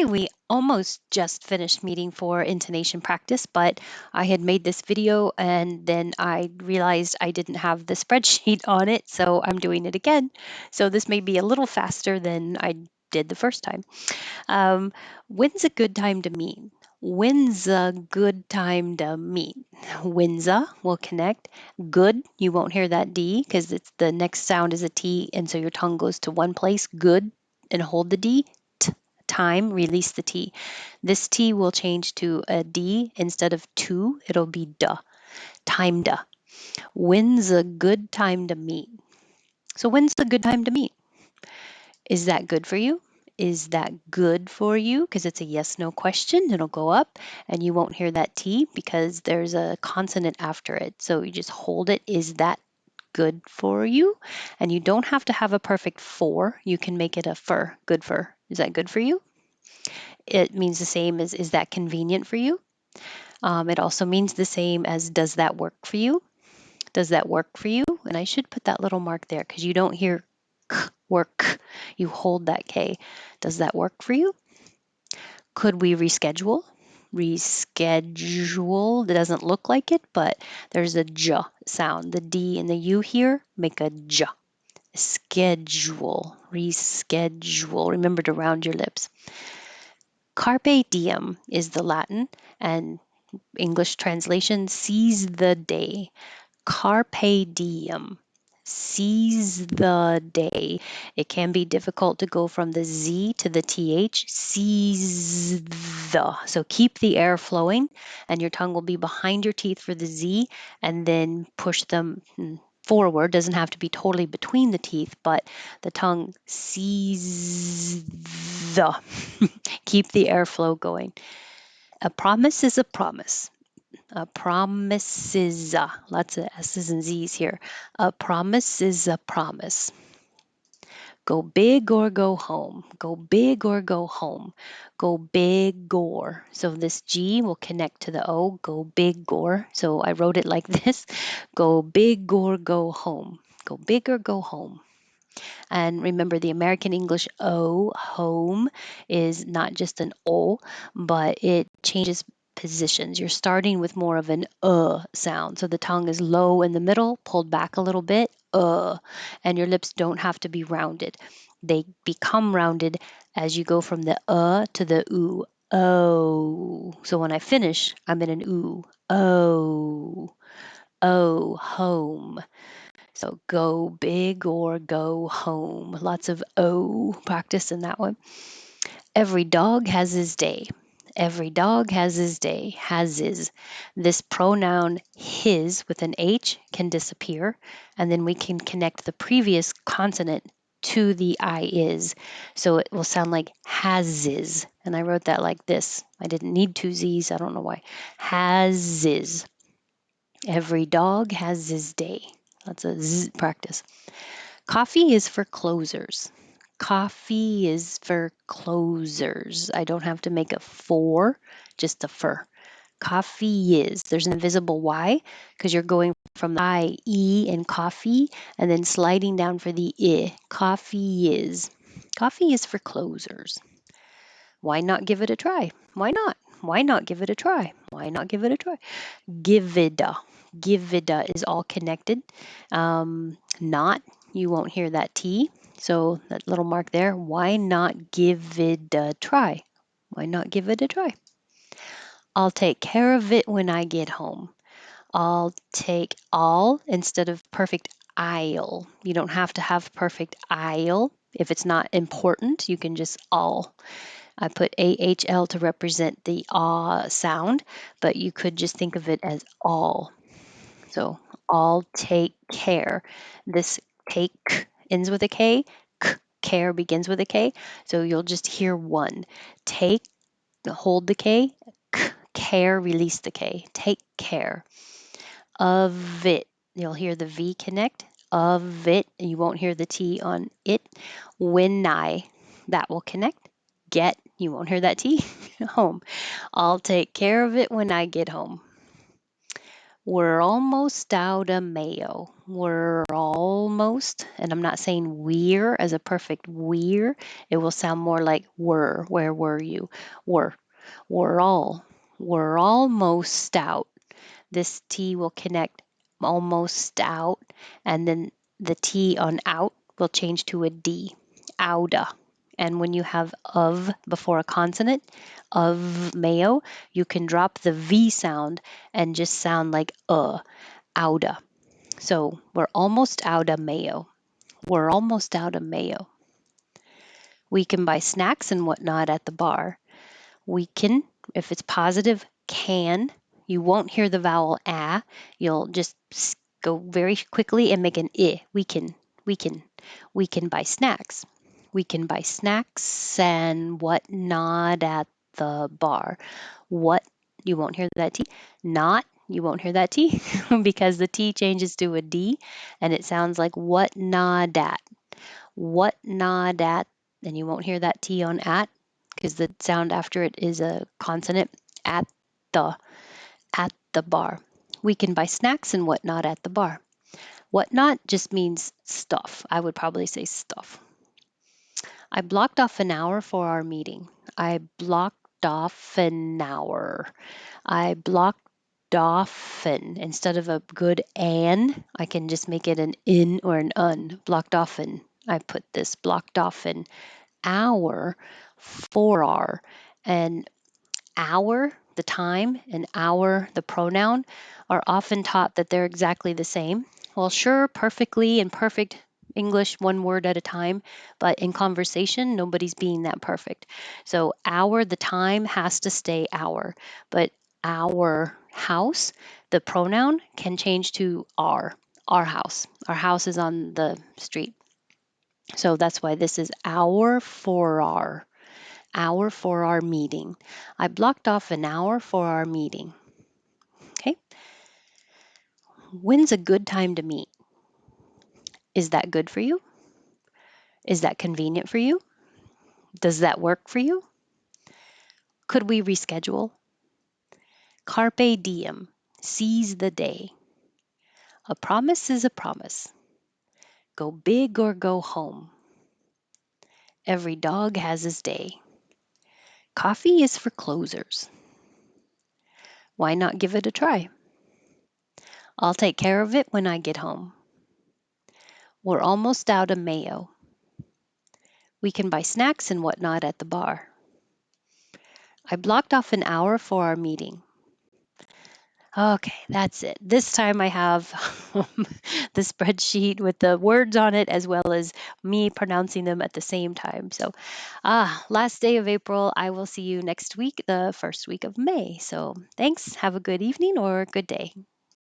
Hi, we almost just finished meeting for intonation practice, but I had made this video and then I realized I didn't have the spreadsheet on it, so I'm doing it again. So this may be a little faster than I did the first time. Um, when's a good time to meet? When's a good time to meet? When's a will connect. Good, you won't hear that D because it's the next sound is a T, and so your tongue goes to one place. Good, and hold the D. Time, release the T. This T will change to a D instead of two. It'll be duh. Time duh. When's a good time to meet? So when's a good time to meet? Is that good for you? Is that good for you? Because it's a yes no question. It'll go up and you won't hear that T because there's a consonant after it. So you just hold it. Is that good for you? And you don't have to have a perfect for. You can make it a fur. Good for. Is that good for you? It means the same as is that convenient for you? It also means the same as does that work for you? Does that work for you? And I should put that little mark there because you don't hear k, work. You hold that K. Does that work for you? Could we reschedule? Reschedule. It doesn't look like it, but there's a j sound. The D and the U here make a j. Schedule. Reschedule. Remember to round your lips. Carpe diem is the Latin, and English translation, seize the day. Carpe diem. Seize the day. It can be difficult to go from the Z to the TH. Seize the. So keep the air flowing, and your tongue will be behind your teeth for the Z, and then push them forward. Doesn't have to be totally between the teeth, but the tongue seize the. Keep the airflow going. A promise is a promise. A promise is lots of S's and Z's here. A promise is a promise. Go big or go home. Go big or go home. Go big or. So this G will connect to the O. Go big or. So I wrote it like this. Go big or go home. Go big or go home. And remember, the American English O, home, is not just an O, but it changes positions. You're starting with more of an sound. So the tongue is low in the middle, pulled back a little bit, and your lips don't have to be rounded. They become rounded as you go from the to the oo. Oh. So when I finish, I'm in an oo. Oh. Oh, home. So go big or go home. Lots of O practice in that one. Every dog has his day. Every dog has his day. Has his. This pronoun his with an H can disappear, and then we can connect the previous consonant to the I is. So it will sound like has is. And I wrote that like this. I didn't need two Z's. I don't know why. Has is. Every dog has his day. Lots of Z practice. Coffee is for closers. Coffee is for closers. I don't have to make a for, just a for. Coffee is. There's an invisible Y because you're going from the I, E in coffee and then sliding down for the I. Coffee is. Coffee is for closers. Why not give it a try? Why not? Why not give it a try? Why not give it a try? Givida. Givida is all connected. Not, you won't hear that T. So that little mark there, why not give it a try? Why not give it a try? I'll take care of it when I get home. I'll take all instead of perfect I'll. You don't have to have perfect I'll. If it's not important, you can just all. I put AHL to represent the ah sound, but you could just think of it as all. So I'll take care. This take ends with a K. Care begins with a K. So you'll just hear one. Take, hold the K. Care, release the K. Take care of it. You'll hear the V connect. Of it. And you won't hear the T on it. When I, that will connect. Get, you won't hear that T. Home. I'll take care of it when I get home. We're almost out of mayo. We're almost, and I'm not saying we're as a perfect we're. It will sound more like were. Where were you? Were. We're all. We're almost out. This T will connect almost out, and then the T on out will change to a D. Outa. And when you have of before a consonant, of mayo, you can drop the V sound and just sound like outa. So we're almost out of mayo. We're almost out of mayo. We can buy snacks and whatnot at the bar. We can, if it's positive, can. You won't hear the vowel a. You'll just go very quickly and make an I. We can, we can buy snacks. We can buy snacks and whatnot at the bar. What, you won't hear that T. Not, you won't hear that T because the T changes to a D and it sounds like what not at. What not at, and you won't hear that T on at because the sound after it is a consonant. At the, at the bar. We can buy snacks and whatnot at the bar. Whatnot just means stuff. I would probably say stuff. I blocked off an hour for our meeting. I blocked off an hour. I blocked off an, instead of a good an, I can just make it an in or an un. Blocked off an. I put this blocked off an hour for our. And hour, the time, and hour, the pronoun, are often taught that they're exactly the same. Well, sure, perfectly in perfect English, one word at a time, but in conversation, nobody's being that perfect. So, hour, the time, has to stay hour, but our house, the pronoun can change to our house. Our house is on the street. So that's why this is hour for our meeting. I blocked off an hour for our meeting. Okay. When's a good time to meet? Is that good for you? Is that convenient for you? Does that work for you? Could we reschedule? Carpe diem. Seize the day. A promise is a promise. Go big or go home. Every dog has his day. Coffee is for closers. Why not give it a try? I'll take care of it when I get home. We're almost out of mayo. We can buy snacks and whatnot at the bar. I blocked off an hour for our meeting. Okay, that's it. This time I have the spreadsheet with the words on it as well as me pronouncing them at the same time. So, last day of April. I will see you next week, the first week of May. So, thanks. Have a good evening or good day.